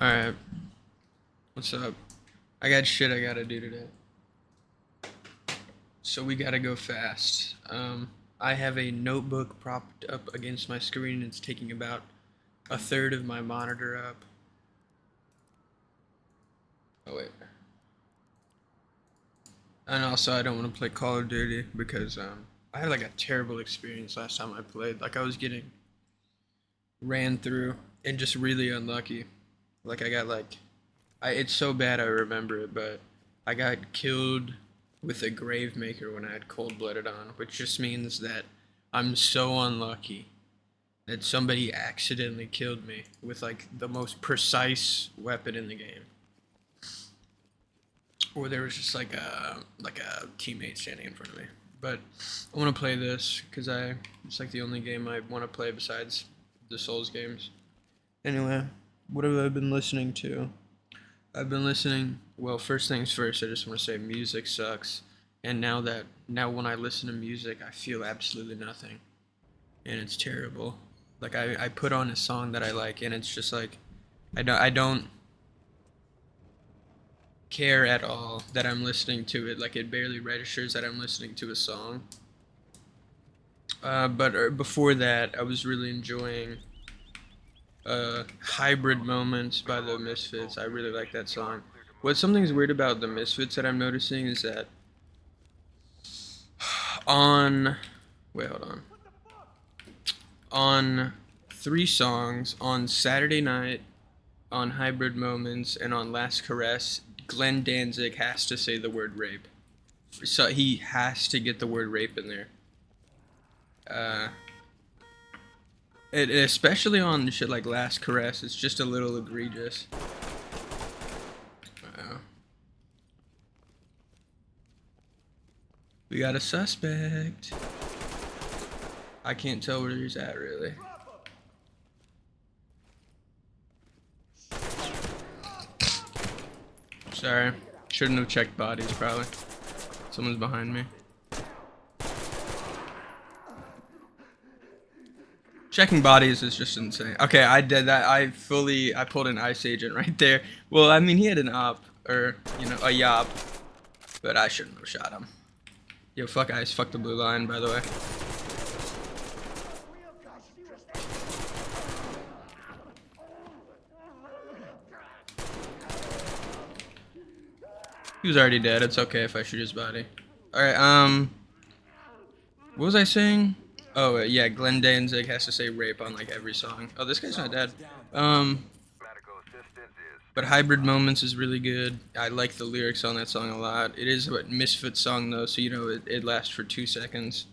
Alright, what's up? I got shit I gotta do today. So we gotta go fast. I have a notebook propped up against my screen. It's taking about a third of my monitor up. Oh, wait. And also, I don't want to play Call of Duty because I had like a terrible experience last time I played. Like, I was getting ran through and just really unlucky. Like, I got like it's so bad I remember it, but I got killed with a grave maker when I had cold blooded on, which just means that I'm so unlucky that somebody accidentally killed me with like the most precise weapon in the game. Or there was just like a teammate standing in front of me. But I want to play this because it's like the only game I want to play besides the Souls games. Anyway, what have I been listening to? I've been listening. Well, first things first, I just want to say music sucks. And now when I listen to music, I feel absolutely nothing, and it's terrible. Like I put on a song that I like, and it's just like I don't care at all that I'm listening to it. Like it barely registers that I'm listening to a song. But before that, I was really enjoying Hybrid Moments by the Misfits. I really like that song. Something's weird about the Misfits that I'm noticing is that on wait, hold on 3 songs on Saturday Night, on Hybrid Moments, and on Last Caress, Glenn Danzig has to say the word rape. So he has to get the word rape in there. Especially on shit like Last Caress, it's just a little egregious. We got a suspect. I can't tell where he's at, really. Sorry. Shouldn't have checked bodies, probably. Someone's behind me. Checking bodies is just insane. Okay, I did that. I pulled an ICE agent right there. Well, I mean, he had an op, or, a yop. But I shouldn't have shot him. Yo, fuck ICE. Fuck the blue line, by the way. He was already dead. It's okay if I shoot his body. Alright, what was I saying? Oh, yeah, Glenn Danzig has to say rape on, like, every song. Oh, this guy's not dead. But Hybrid Moments is really good. I like the lyrics on that song a lot. It is a Misfit song, though, so, it lasts for 2 seconds.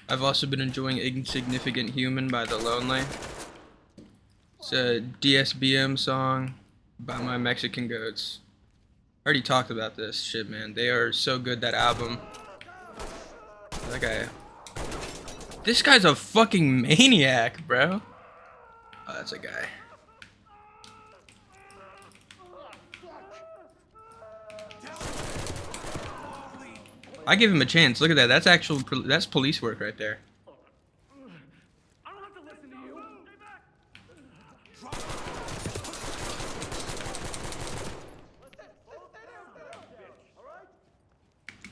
I've also been enjoying Insignificant Human by The Lonely. It's a DSBM song by my Mexican goats. I already talked about this shit, man. They are so good, that album. That guy. This guy's a fucking maniac, bro. Oh, that's a guy. I give him a chance. Look at that. That's police work right there.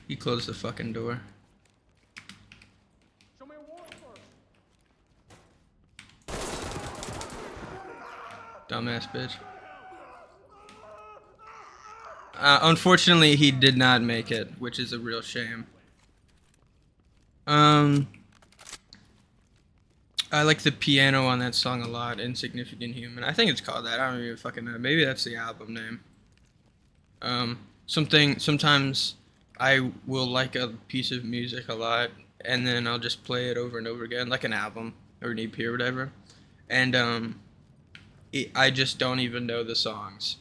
He closed the fucking door. Dumbass bitch. Unfortunately, he did not make it, which is a real shame. I like the piano on that song a lot, Insignificant Human. I think it's called that. I don't even fucking know. Maybe that's the album name. Sometimes I will like a piece of music a lot, and then I'll just play it over and over again, like an album or an EP or whatever. And I just don't even know the songs.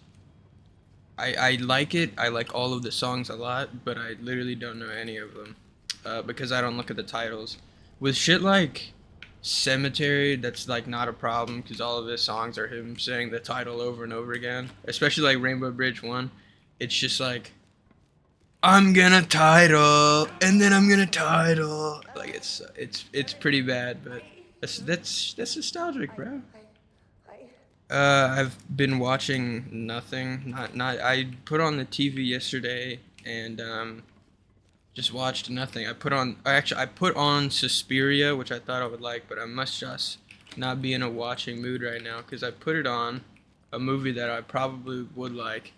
I like it. I like all of the songs a lot, but I literally don't know any of them because I don't look at the titles. With shit like Cemetery, that's like not a problem because all of his songs are him saying the title over and over again. Especially like Rainbow Bridge 1. It's just like, I'm gonna title, and then I'm gonna title. Like it's pretty bad, but that's nostalgic, bro. I've been watching nothing. Not. I put on the TV yesterday and just watched nothing. I put on Suspiria, which I thought I would like, but I must just not be in a watching mood right now because I put it on a movie that I probably would like,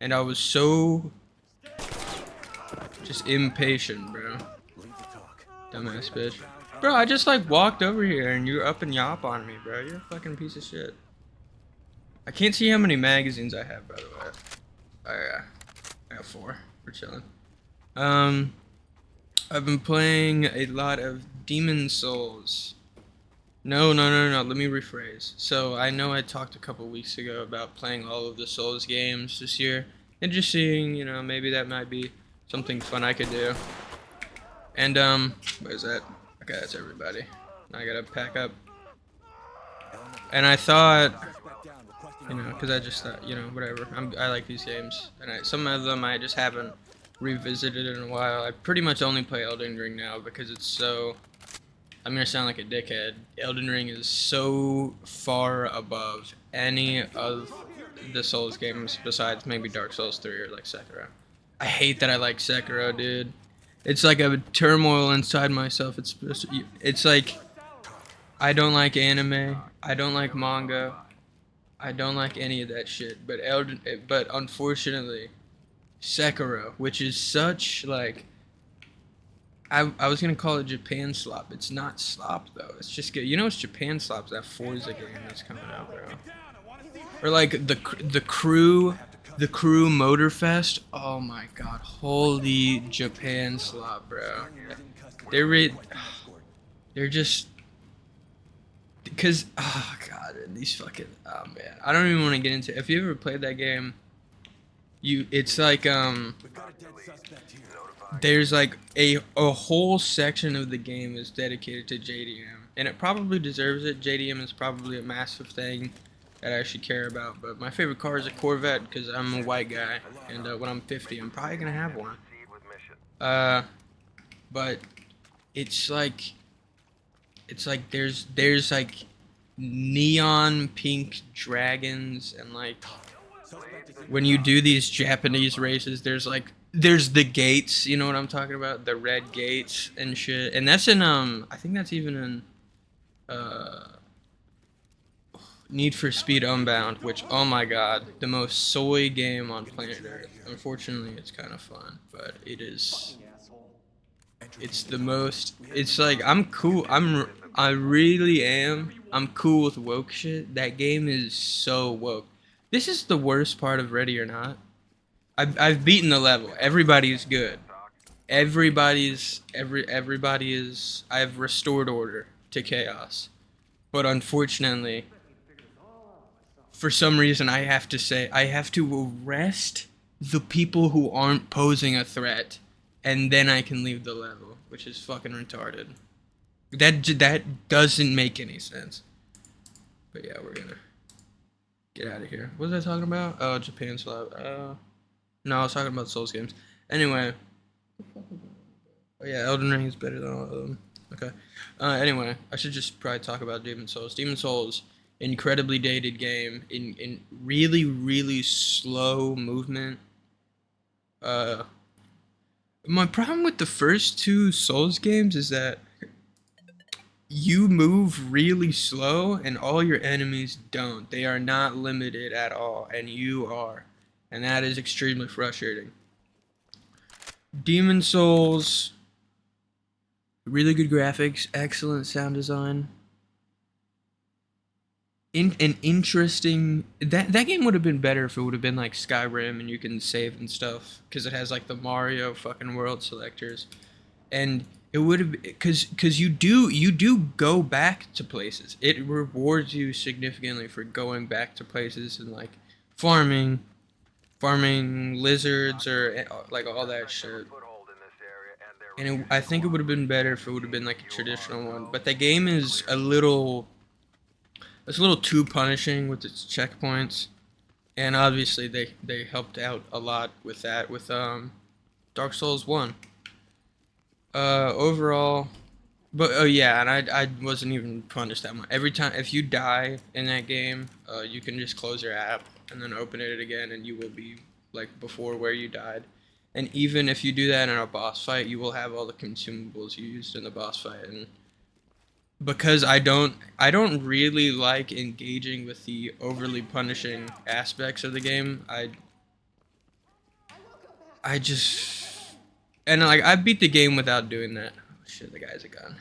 and I was so just impatient, bro. Dumbass bitch. Bro, I just like walked over here and you're up and yop on me, bro. You're a fucking piece of shit. I can't see how many magazines I have, by the way. Oh yeah, I got 4. We're chilling. Um, I've been playing a lot of Demon Souls. No. Let me rephrase. So I know I talked a couple weeks ago about playing all of the Souls games this year, and just seeing, maybe that might be something fun I could do. And what is that? Okay, that's everybody. Now I gotta pack up. And I thought, because I just thought, whatever. I like these games, and some of them I just haven't revisited in a while. I pretty much only play Elden Ring now because it's so. I'm gonna sound like a dickhead. Elden Ring is so far above any of the Souls games besides maybe Dark Souls 3 or like Sekiro. I hate that I like Sekiro, dude. It's like a turmoil inside myself. It's like I don't like anime. I don't like manga. I don't like any of that shit. But unfortunately, Sekiro, which is such like I was gonna call it Japan slop. It's not slop though. It's just good. It's Japan slop's that Forza game that's coming out, bro. Or like the crew Motorfest. Oh my god, holy Japan slop, bro. They're re- they're just because god, these fucking man. I don't even want to get into. If you ever played that game, it's like there's like a whole section of the game is dedicated to JDM, and it probably deserves it. JDM is probably a massive thing that I should care about, but my favorite car is a Corvette because I'm a white guy, and when I'm 50, I'm probably gonna have one. Uh, but it's like there's like neon pink dragons, and like when you do these Japanese races, there's the gates, you know what I'm talking about? The red gates and shit. And that's in I think that's even in Need for Speed Unbound, which oh my god, the most soy game on planet Earth. Unfortunately, it's kind of fun, but it's the most it's like I'm cool. I really am. I'm cool with woke shit. That game is so woke. This is the worst part of Ready or Not. I've beaten the level. Everybody's good. Everybody is. I've restored order to chaos, but unfortunately, for some reason, I have to arrest the people who aren't posing a threat, and then I can leave the level, which is fucking retarded. That doesn't make any sense. But yeah, we're gonna get out of here. What was I talking about? Oh, Japan Slab. No, I was talking about Souls games. Anyway. Oh yeah, Elden Ring is better than all of them. Okay. Anyway, I should just probably talk about Demon Souls. Demon Souls, incredibly dated game in really really slow movement. Uh, my problem with the first 2 Souls games is that you move really slow and all your enemies don't. They are not limited at all, and you are. And that is extremely frustrating. Demon Souls, really good graphics, excellent sound design. An interesting that game would have been better if it would have been like Skyrim and you can save and stuff because it has like the Mario fucking world selectors, and it would have because you do go back to places. It rewards you significantly for going back to places and like farming lizards or like all that shit. And I think it would have been better if it would have been like a traditional one. But the game is it's a little too punishing with its checkpoints, and obviously they helped out a lot with that with Dark Souls 1. Overall, But oh yeah, and I wasn't even punished that much. Every time if you die in that game, you can just close your app and then open it again, and you will be like before where you died. And even if you do that in a boss fight, you will have all the consumables you used in the boss fight. And because I don't really like engaging with the overly punishing aspects of the game. I just and like I beat the game without doing that. Oh, shit, the guy's a gun.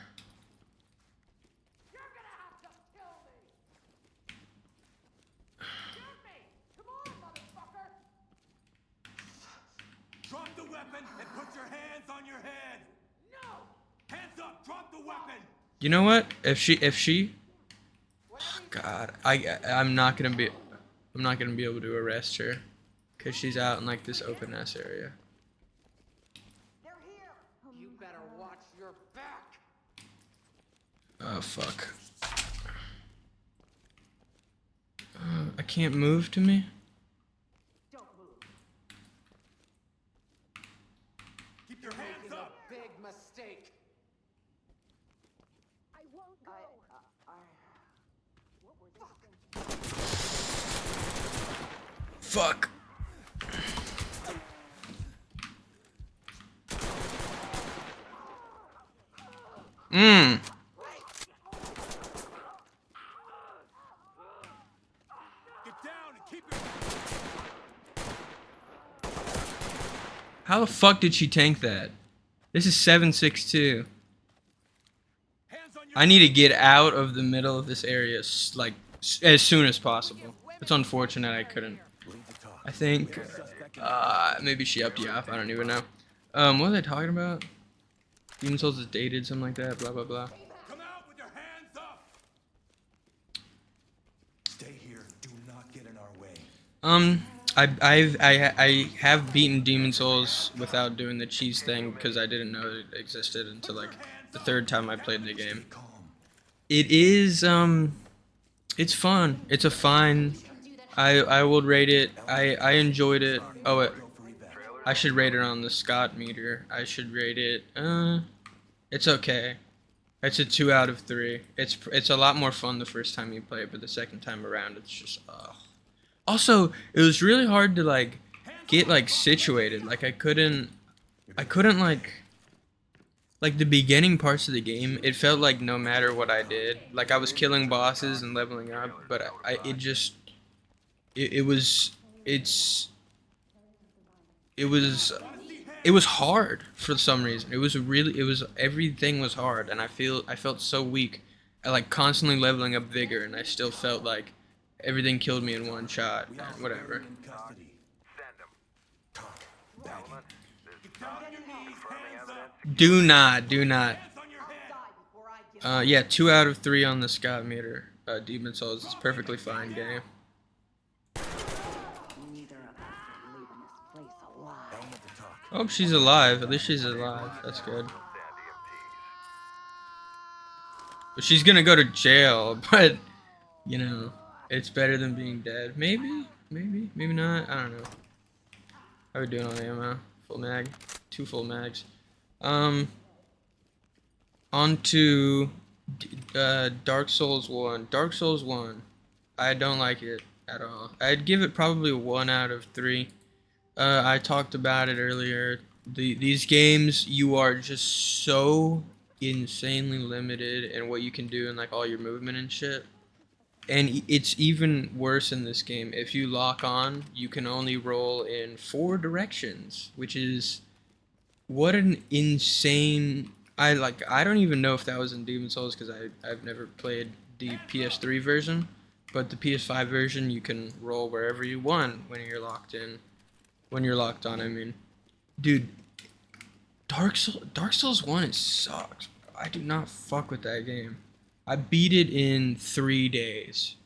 Drop the weapon and put your hands on your head. No. Hands up. Drop the weapon. You know what? If she God, I'm not gonna be able to arrest her because she's out in like this open ass area. They're here. You better watch your back. Oh fuck. I can't move to me. Don't move. Keep your hands up. Big mistake. I won't go. What were they thinking? Fuck. Mmm. Get down and keep your. How the fuck did she tank that? This is 762. Hands on your. I need to get out of the middle of this area like as soon as possible. It's unfortunate I couldn't. I think maybe she upped you off. I don't even know. What was I talking about? Demon Souls is dated, something like that. Blah blah blah. Come out with your hands up. Stay here. Do not get in our way. I have beaten Demon Souls without doing the cheese thing because I didn't know it existed until like the third time I played the game. Calm. It is it's fun. It's a fine. I would rate it. I enjoyed it. Oh, I should rate it on the Scott meter. I should rate it. It's okay. It's a 2 out of 3. It's a lot more fun the first time you play it, but the second time around, it's just Also, it was really hard to like get like situated. Like I couldn't like the beginning parts of the game. It felt like no matter what I did, like I was killing bosses and leveling up, but it just it was it's it was hard for some reason. It was everything was hard, and I felt so weak. I like constantly leveling up vigor, and I still felt like everything killed me in one shot. And whatever. In custody. Talk. Back. Get down on your knees. Hands up. Do not. Hands on your head. Yeah, 2 out of 3 on the Scott meter. Demon Souls is a perfectly fine game. Neither of us is leaving this place alive. I don't want to talk. Oh, she's alive. At least she's alive. That's good. But she's gonna go to jail. But you know, it's better than being dead. Maybe not. I don't know. How are we doing on ammo? Full mag. 2 full mags. On to Dark Souls 1. Dark Souls 1. I don't like it at all. I'd give it probably a 1 out of 3. I talked about it earlier. These games, you are just so insanely limited in what you can do and like all your movement and shit. And it's even worse in this game. If you lock on, you can only roll in 4 directions, which is what an insane. I don't even know if that was in Demon Souls because I've never played the PS3 version, but the PS5 version you can roll wherever you want when you're locked in. When you're locked on, I mean, dude, Dark Souls 1 it sucks. Bro. I do not fuck with that game. I beat it in 3 days,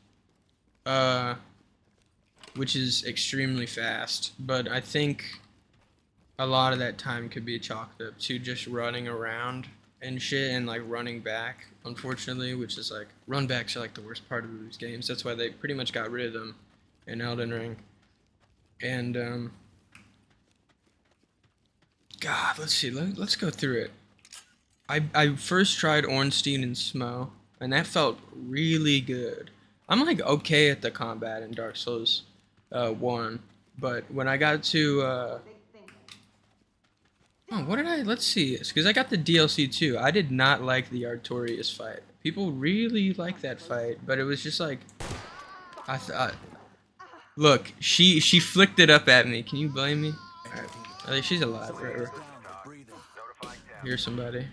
which is extremely fast. But I think a lot of that time could be chalked up to just running around and shit and like running back. Unfortunately, which is like run backs are like the worst part of these games. That's why they pretty much got rid of them in Elden Ring. And God, let's see. Let's go through it. I first tried Ornstein and Smo, and that felt really good. I'm like okay at the combat in Dark Souls 1, but when I got to oh, what did I? Let's see. Because I got the DLC too. I did not like the Artorias fight. People really like that fight, but it was just like I thought. Look, she flicked it up at me. Can you blame me? Alright. At least she's alive. Forever. Here's somebody.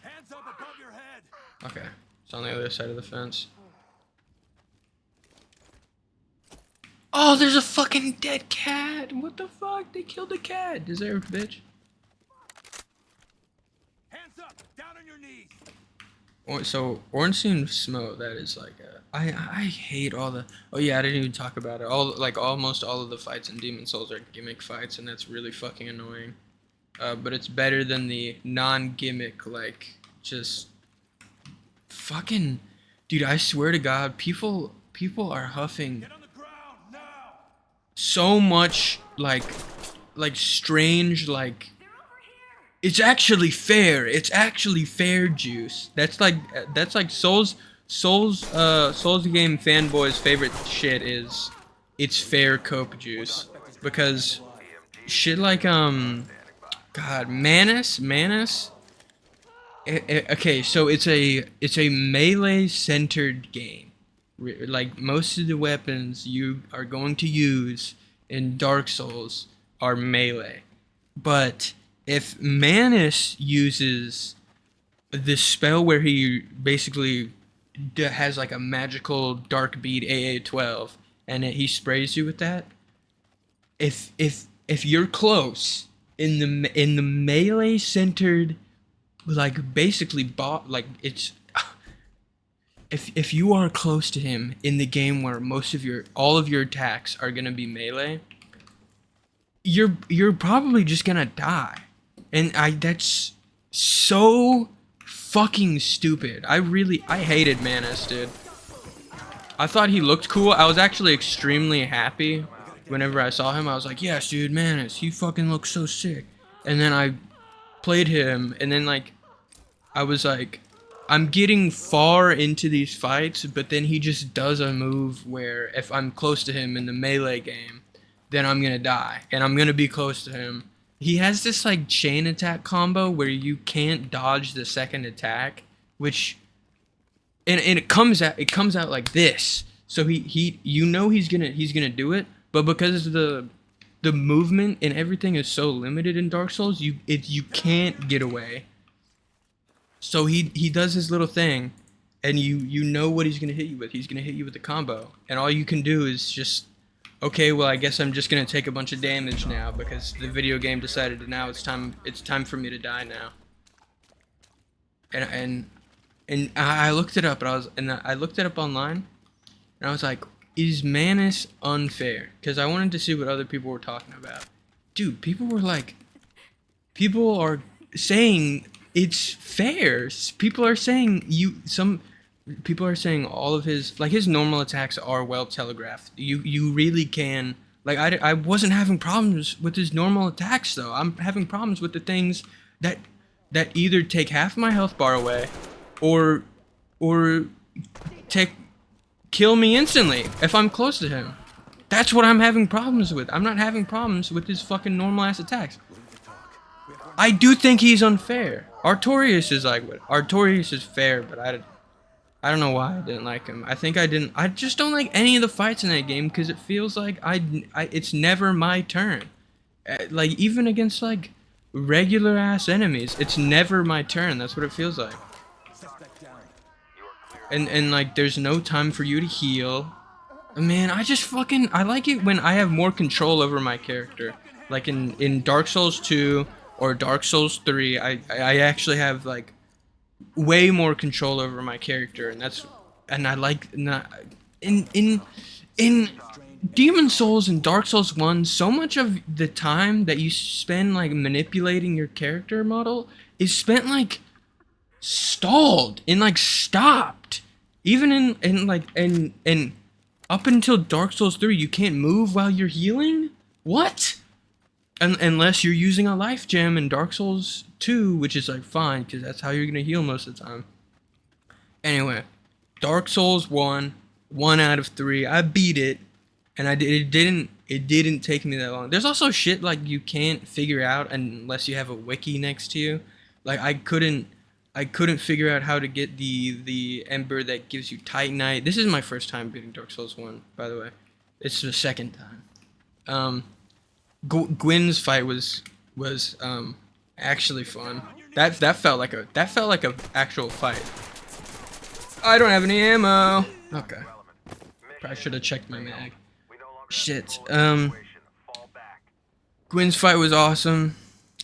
Hands up above your head. Okay. It's on the other side of the fence. Oh, there's a fucking dead cat. What the fuck? They killed the cat. Deserved, bitch. Hands up. Down on your knees. So Ornstein Smo, that is like I hate all the. Oh yeah, I didn't even talk about it. Almost all of the fights in Demon Souls are gimmick fights, and that's really fucking annoying. But it's better than the non-gimmick, like just fucking, dude. I swear to God, people are huffing Get on the ground now. so much like strange like. It's actually fair. It's actually fair juice. That's like Souls game fanboys' favorite shit is it's fair cope juice, because shit like God, Manus. Okay, so it's a melee centered game. Like most of the weapons you are going to use in Dark Souls are melee, but if Manus uses this spell where he basically has like a magical dark bead AA12 and he sprays you with that, if you're close in the melee centered, like basically it's if you are close to him in the game where all of your attacks are gonna be melee, you're probably just gonna die. And that's so fucking stupid. I hated Manus, dude. I thought he looked cool. I was actually extremely happy whenever I saw him. I was like, yes, dude, Manus, he fucking looks so sick. And then I played him, and then like I was like, I'm getting far into these fights, but then he just does a move where if I'm close to him in the melee game, then I'm gonna die, and I'm gonna be close to him. He has this like chain attack combo where you can't dodge the second attack, which and it comes out like this. So he's gonna do it, but because the movement and everything is so limited in Dark Souls, you can't get away. So he does his little thing, and you know what he's gonna hit you with. He's gonna hit you with the combo, and all you can do is just, okay, well, I guess I'm just gonna take a bunch of damage now because the video game decided that now it's time for me to die now. And I looked it up, and I looked it up online, and I was like, is Manus unfair? Because I wanted to see what other people were talking about. Dude, people are saying it's fair. People are saying people are saying all of his normal attacks are well telegraphed. You really can, like, I wasn't having problems with his normal attacks though. I'm having problems with the things that either take half my health bar away or kill me instantly if I'm close to him. That's what I'm having problems with. I'm not having problems with his fucking normal ass attacks. I do think he's unfair. Artorias is fair, but I don't know why I didn't like him. I just don't like any of the fights in that game because it feels like it's never my turn. Like, even against like regular ass enemies, it's never my turn. That's what it feels like. And like there's no time for you to heal. Man, I like it when I have more control over my character. Like in Dark Souls 2 or Dark Souls 3, I actually have like way more control over my character, and I like not in Demon Souls and Dark Souls 1, so much of the time that you spend like manipulating your character model is spent like stalled and like stopped. Even in up until Dark Souls 3, you can't move while you're healing? What? unless you're using a life gem in Dark Souls 2, which is like fine because that's how you're gonna heal most of the time. Anyway, Dark Souls 1, 1 out of 3. I beat it, and it didn't take me that long. There's also shit like you can't figure out unless you have a wiki next to you. Like I couldn't figure out how to get the ember that gives you Titanite. This is my first time beating Dark Souls 1, by the way. It's the second time. Gwyn's fight was actually fun. That felt like a actual fight. I don't have any ammo. Okay. Probably should have checked my mag. Shit. Gwyn's fight was awesome.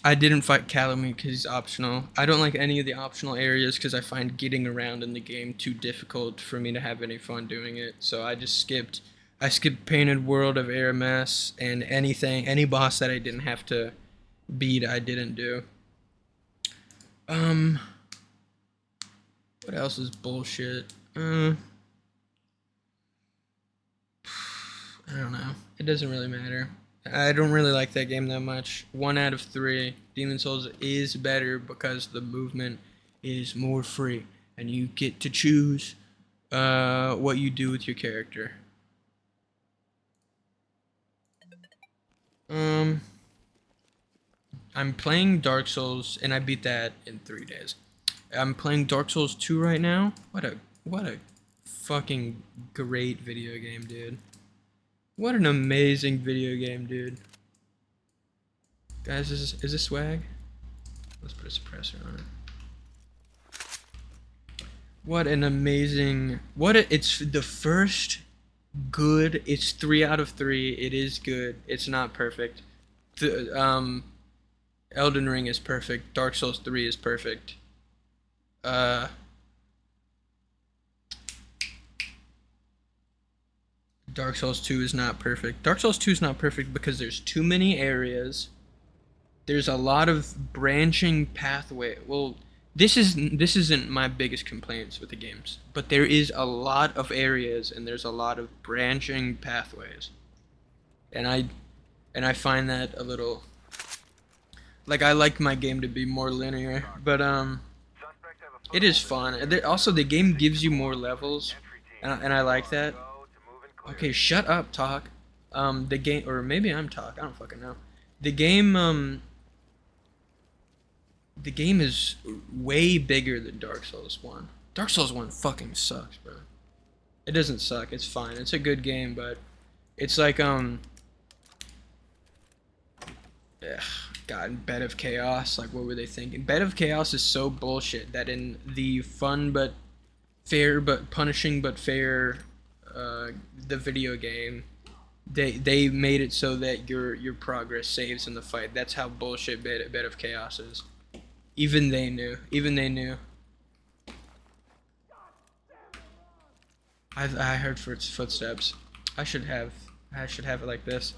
I didn't fight Calamity because he's optional. I don't like any of the optional areas because I find getting around in the game too difficult for me to have any fun doing it. So I just skipped. I skipped Painted World of Aramis and any boss that I didn't have to beat, I didn't do. What else is bullshit? I don't know. It doesn't really matter. I don't really like that game that much. 1 out of 3. Demon Souls is better because the movement is more free and you get to choose what you do with your character. I'm playing Dark Souls and I beat that in 3 days. I'm playing Dark Souls 2 right now. What a fucking great video game, dude. What an amazing video game, dude. Guys, is this swag? Let's put a suppressor on it. What an amazing... It's the first good. It's 3 out of 3. It is good. It's not perfect. Elden Ring is perfect. Dark Souls 3 is perfect. Dark Souls 2 is not perfect. Dark Souls 2 is not perfect because there's too many areas. There's a lot of branching pathway. Well, this isn't my biggest complaints with the games, but there is a lot of areas and there's a lot of branching pathways. And I find that a little like I like my game to be more linear, but it is fun. Also, the game gives you more levels, and I like that. Okay, shut up, talk. The game, or maybe I'm talk. I don't fucking know. The game is way bigger than Dark Souls 1. Dark Souls 1 fucking sucks, bro. It doesn't suck. It's fine. It's a good game, but it's like God, Bed of Chaos. Like, what were they thinking? Bed of Chaos is so bullshit that in the fun but fair but punishing but fair the video game, they made it so that your progress saves in the fight. That's how bullshit Bed of Chaos is. Even they knew. I heard footsteps. I should have it like this.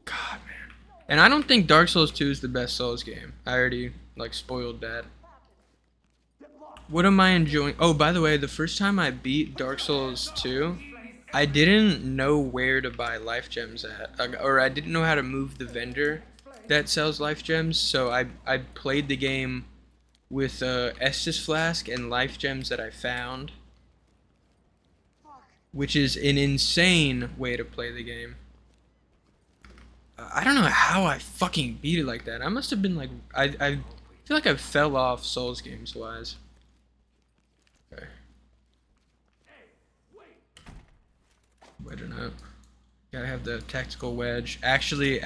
God, man. And I don't think Dark Souls 2 is the best Souls game. I already like spoiled that. What am I enjoying? Oh, by the way, the first time I beat Dark Souls 2, I didn't know where to buy life gems at, or I didn't know how to move the vendor that sells life gems. So I played the game with Estus Flask and life gems that I found, which is an insane way to play the game. I don't know how I fucking beat it like that. I must have been like I feel like I fell off Souls games wise. Okay. Wedge it up. Gotta have the tactical wedge. Actually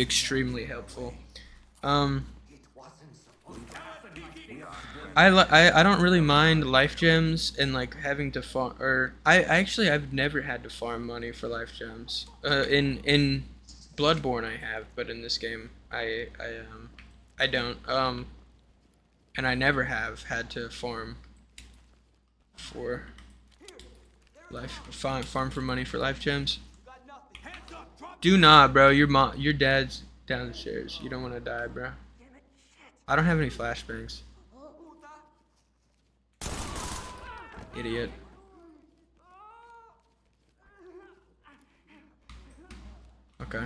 extremely helpful. I don't really mind life gems and like having to farm, or I've never had to farm money for life gems. In Bloodborne I have, but in this game I don't. And I never have had to farm for farm for money for life gems. Do not, bro. Your dad's down the stairs. You don't want to die, bro. I don't have any flashbangs. Idiot. Okay.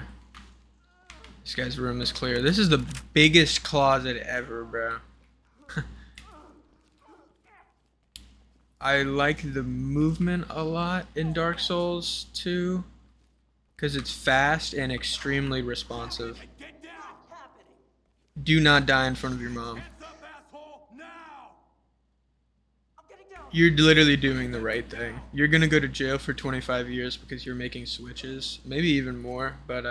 This guy's room is clear. This is the biggest closet ever, bro. I like the movement a lot in Dark Souls 2 because it's fast and extremely responsive. Do not die in front of your mom. You're literally doing the right thing. You're gonna go to jail for 25 years because you're making switches, maybe even more. But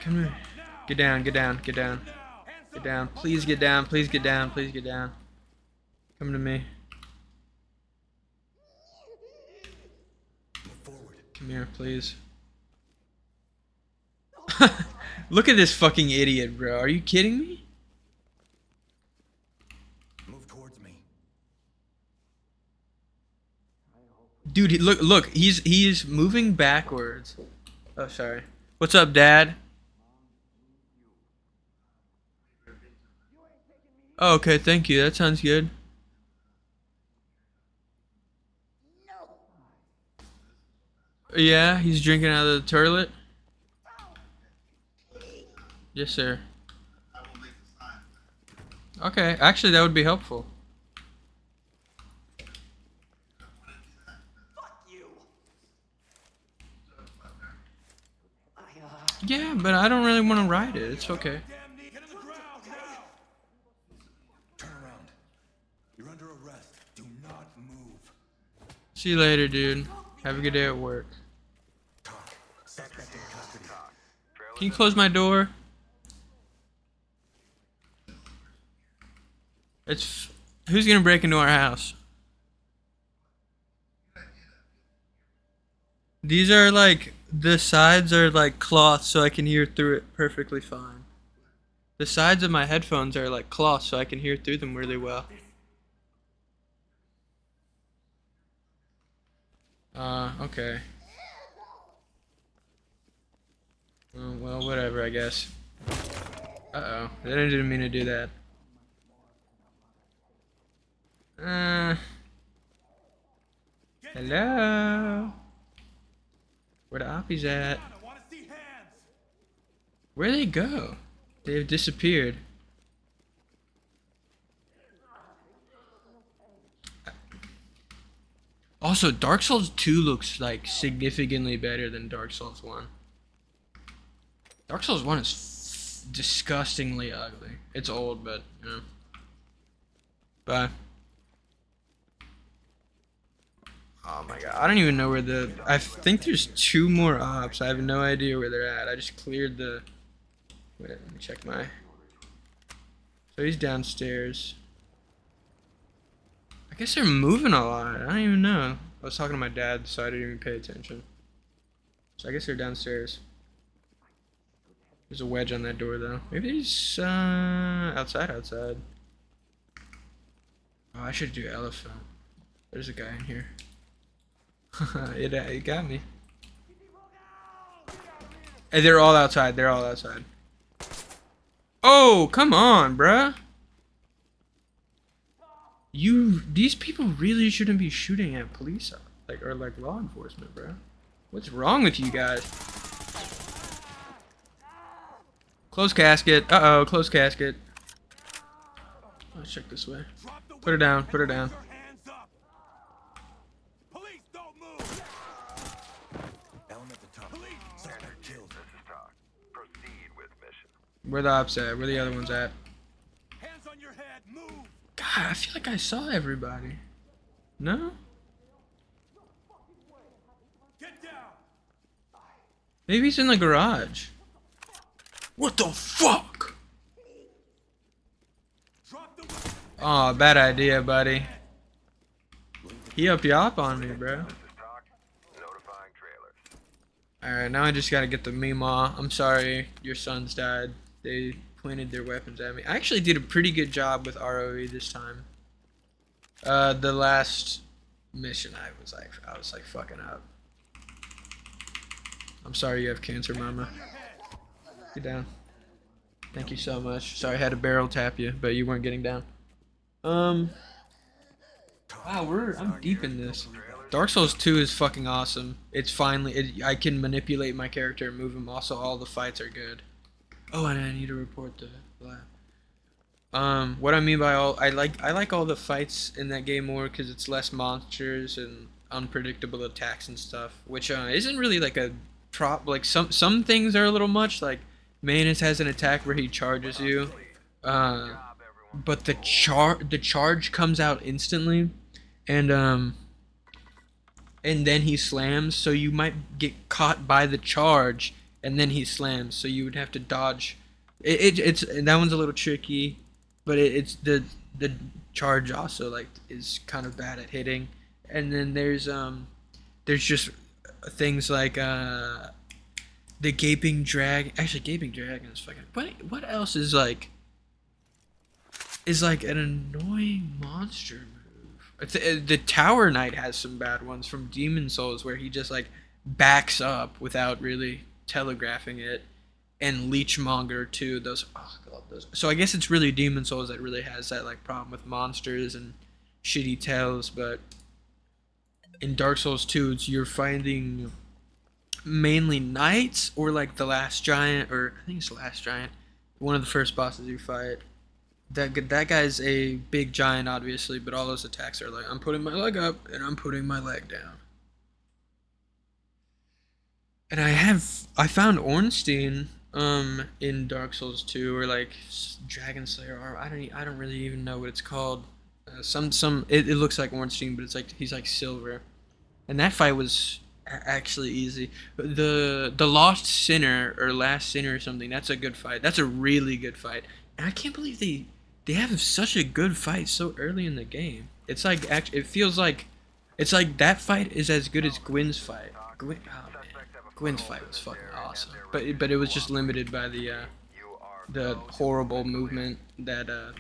come here. Get down. Get down. Get down. Get down. Please get down. Please get down. Please get down. Come to me. Come here, please. Look at this fucking idiot, bro. Are you kidding me? Move towards me. Dude, look, he's moving backwards. Oh, sorry. What's up, Dad? Oh, okay, thank you. That sounds good. Yeah, he's drinking out of the toilet. Yes, sir. Okay, actually, that would be helpful. Yeah, but I don't really want to ride it. It's okay. Turn around. You're under arrest. Do not move. See you later, dude. Have a good day at work. Talk. Suspect in custody. Can you close my door? Who's gonna break into our house? These are like, the sides are like cloth so I can hear through it perfectly fine. The sides of my headphones are like cloth so I can hear through them really well. Okay. Well, whatever, I guess. Uh-oh. I didn't mean to do that. Hello? Where the oppies at? Where'd they go? They've disappeared. Also, Dark Souls 2 looks like significantly better than Dark Souls 1. Dark Souls 1 is disgustingly ugly. It's old, but, you know. Bye. Oh my god, I don't even know where I think there's 2 more ops. I have no idea where they're at. I just cleared the... Wait, let me check my... So he's downstairs. I guess they're moving a lot. I don't even know. I was talking to my dad, so I didn't even pay attention. So I guess they're downstairs. There's a wedge on that door, though. Maybe he's outside. Oh, I should do elephant. There's a guy in here. It got me. Hey, they're all outside. Oh, come on, bruh. These people really shouldn't be shooting at police, or law enforcement, bruh. What's wrong with you guys? Close casket. Uh-oh, close casket. Let's check this way. Put her down. Where the ops at? Where the other ones at? Hands on your head. Move. God, I feel like I saw everybody. No? Get down. Maybe he's in the garage. What the fuck? Oh, bad idea, buddy. He upped you up on me, bro. Alright, now I just gotta get the Meemaw. I'm sorry, your sons died. They pointed their weapons at me. I actually did a pretty good job with ROE this time. The last mission, I was like fucking up. I'm sorry you have cancer, mama. Get down. Thank you so much. Sorry I had to barrel tap you, but you weren't getting down. Wow, I'm deep in this. Dark Souls 2 is fucking awesome. It's finally I can manipulate my character and move him. Also, all the fights are good. Oh, and I need to report the lab. What I mean by all, I like all the fights in that game more because it's less monsters and unpredictable attacks and stuff, which isn't really like a prop. Like some things are a little much. Like Manus has an attack where he charges you, but the charge comes out instantly, and then he slams, so you might get caught by the charge, and then he slams, so you would have to dodge. It's that one's a little tricky, but it's the charge also like is kind of bad at hitting, and then there's just things like the gaping dragon. Actually, gaping dragon is fucking. What else is like an annoying monster move? The Tower Knight has some bad ones from Demon Souls where he just like backs up without really telegraphing it, and Leechmonger too. Those, oh god, those. So I guess it's really Demon Souls that really has that like problem with monsters and shitty tells. But in Dark Souls 2, you're finding mainly knights or like the last giant, or I think it's the last giant, one of the first bosses you fight. That guy's a big giant, obviously, but all those attacks are like, I'm putting my leg up and I'm putting my leg down. And I found Ornstein in Dark Souls 2, or like Dragon Slayer, or I don't really even know what it's called. It looks like Ornstein, but it's like he's like silver, and that fight was actually easy. The Lost Sinner or Last Sinner or something. That's a good fight. That's a really good fight, and I can't believe they have such a good fight so early in the game. It's like it feels like it's like that fight is as good as Gwyn's fight. Gwyn's fight was fucking awesome, but it was just limited by the horrible movement that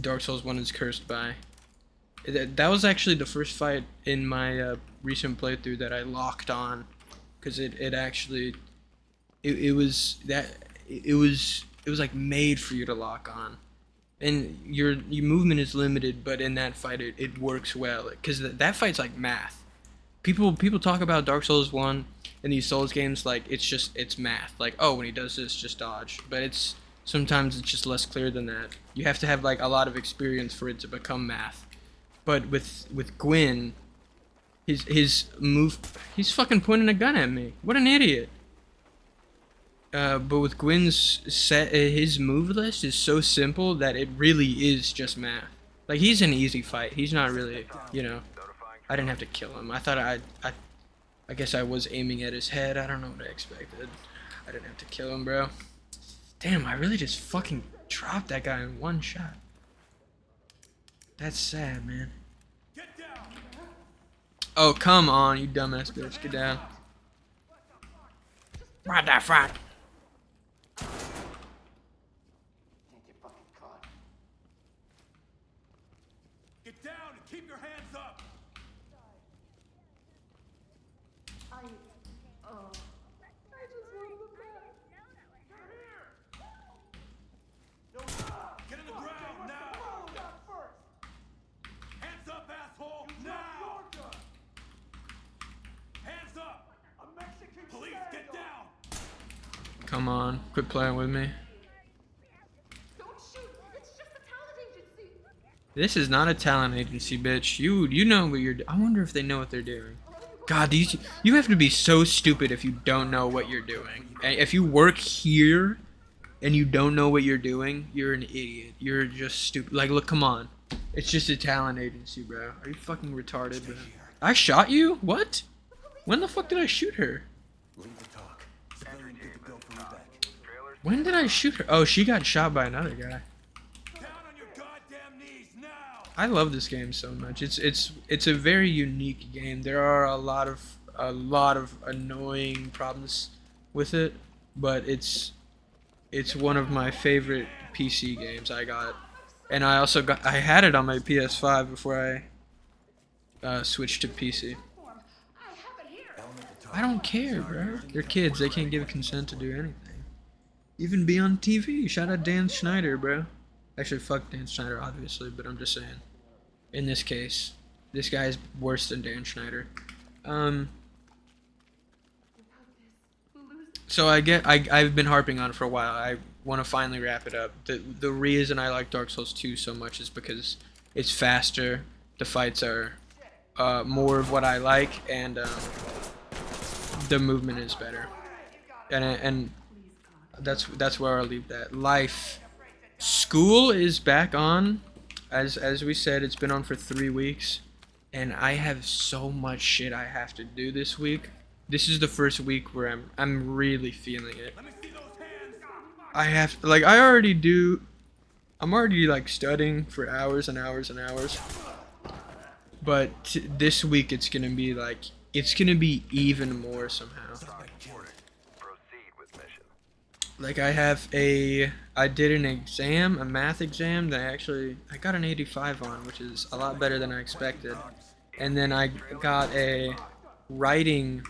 Dark Souls 1 is cursed by. That was actually the first fight in my recent playthrough that I locked on, because it was like made for you to lock on, and your movement is limited, but in that fight it works well, because that fight's like math. People talk about Dark Souls 1 in these Souls games like it's math. Like, oh, when he does this, just dodge. But sometimes it's just less clear than that. You have to have like a lot of experience for it to become math. But with Gwyn, his move, he's fucking pointing a gun at me. What an idiot. But with Gwyn's his move list is so simple that it really is just math. Like, he's an easy fight. He's not really, I didn't have to kill him. I thought I guess I was aiming at his head. I don't know what I expected. I didn't have to kill him, bro. Damn, I really just fucking dropped that guy in one shot. That's sad, man. Oh, come on, you dumbass bitch. Get down. Ride that front. Get down and keep your hands up. I just want the best. Get in the ground now. Hands up, asshole. Now. Hands up. Police, get down. Come on, quit playing with me. Don't shoot. It's just a talent agency. This is not a talent agency, bitch. You know what you're. I wonder if they know what they're doing. God, you have to be so stupid if you don't know what you're doing. And if you work here and you don't know what you're doing, you're an idiot. You're just stupid. Like, look, come on. It's just a talent agency, bro. Are you fucking retarded, bro? I shot you? What? When the fuck did I shoot her? Leave the talk. Civilian get the bill for you back. When did I shoot her? Oh, she got shot by another guy. Down on your goddamn knees now. I love this game so much. It's a very unique game. There are a lot of annoying problems with it, but it's one of my favorite PC games I got. And I had it on my PS5 before I switched to PC. I don't care, bro. They're kids. They can't give consent to do anything. Even be on TV. Shout out Dan Schneider, bro. Actually, fuck Dan Schneider, obviously, but I'm just saying. In this case, This guy's worse than Dan Schneider. So I've been harping on it for a while. I want to finally wrap it up. The reason I like Dark Souls 2 so much is because it's faster. The fights are more of what I like, and the movement is better. And that's where I'll leave that. Life. School is back on. As we said, it's been on for 3 weeks, and I have so much shit I have to do this week. This is the first week where I'm really feeling it. I have I'm already like studying for hours and hours and hours. But this week it's gonna be even more somehow. Proceed with mission. Like I did an exam, a math exam that I got an 85 on, which is a lot better than I expected. And then I got a writing.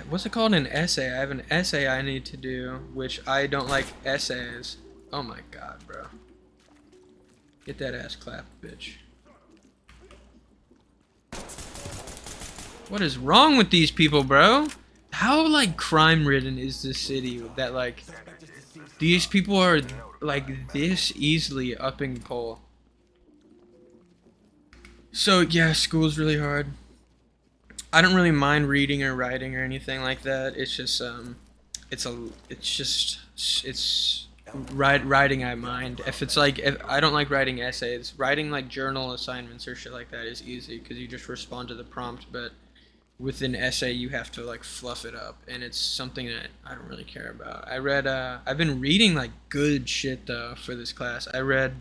What's it called? An essay. I have an essay I need to do, which I don't like essays. Oh my god, bro. Get that ass clapped, bitch. What is wrong with these people, bro? How, like, crime-ridden is this city that, like, these people are, like, this easily upping coal? So, yeah, school's really hard. I don't really mind reading or writing or anything like that. It's just, it's writing I mind. If I don't like writing essays, writing, like, journal assignments or shit like that is easy because you just respond to the prompt, but with an essay you have to like fluff it up, and it's something that I don't really care about. I've been reading like good shit though for this class. I read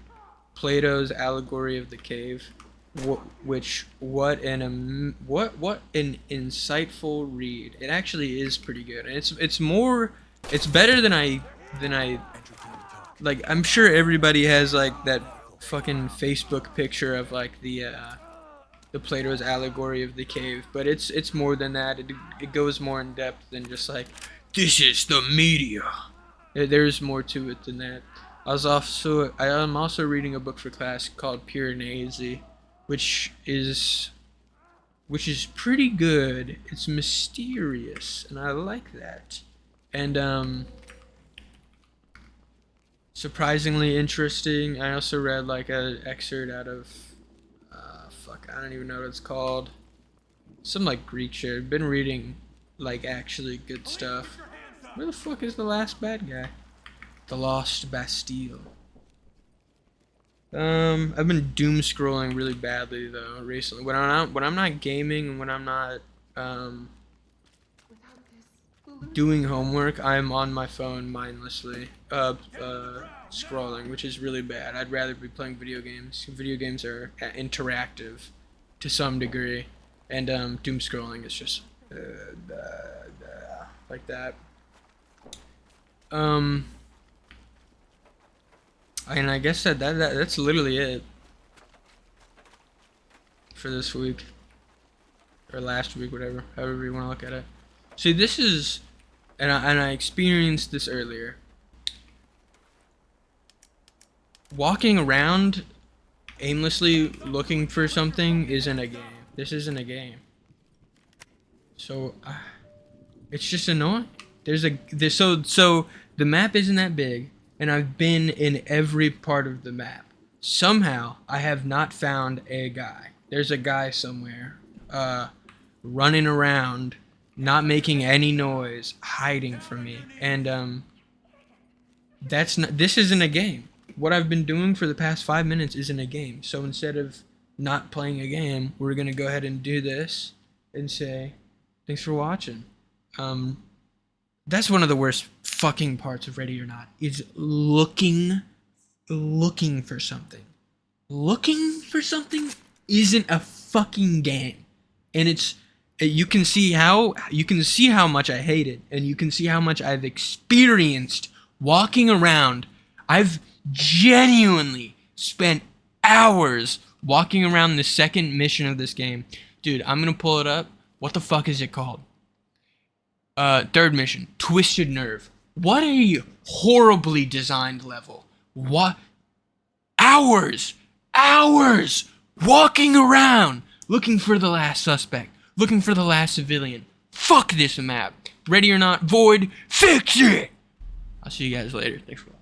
Plato's Allegory of the Cave, what an insightful read. It actually is pretty good, and it's better than I like. I'm sure everybody has like that fucking Facebook picture of like the Plato's Allegory of the Cave, but it's more than that. It goes more in depth than just like, this is the media. There's more to it than that. I'm also reading a book for class called Piranesi, which is pretty good. It's mysterious, and I like that. And surprisingly interesting. I also read like an excerpt out of I don't even know what it's called. Some like Greek shit. I've been reading like actually good stuff. Where the fuck is the last bad guy? The Lost Bastille. I've been doom scrolling really badly though recently. When I'm not gaming and when I'm not doing homework, I'm on my phone mindlessly scrolling, which is really bad. I'd rather be playing video games. Video games are interactive to some degree, and doom scrolling is just like that. And I guess that's literally it for this week or last week, whatever, however you want to look at it. See, this is, and I experienced this earlier. Walking around aimlessly looking for something isn't a game. This isn't a game. So it's just annoying. So the map isn't that big, and I've been in every part of the map. Somehow I have not found a guy. There's a guy somewhere running around, not making any noise, hiding from me. And this isn't a game. What I've been doing for the past 5 minutes isn't a game. So instead of not playing a game, we're going to go ahead and do this and say, thanks for watching. That's one of the worst fucking parts of Ready or Not, is looking for something. Looking for something isn't a fucking game. And you can see how much I hate it, and you can see how much I've experienced walking around. I've genuinely spent hours walking around the second mission of this game. Dude, I'm gonna pull it up. What the fuck is it called? Third mission, Twisted Nerve. What a horribly designed level. What? Hours walking around looking for the last suspect, looking for the last civilian. Fuck this map. Ready or not, Void, fix it! I'll see you guys later. Thanks for watching.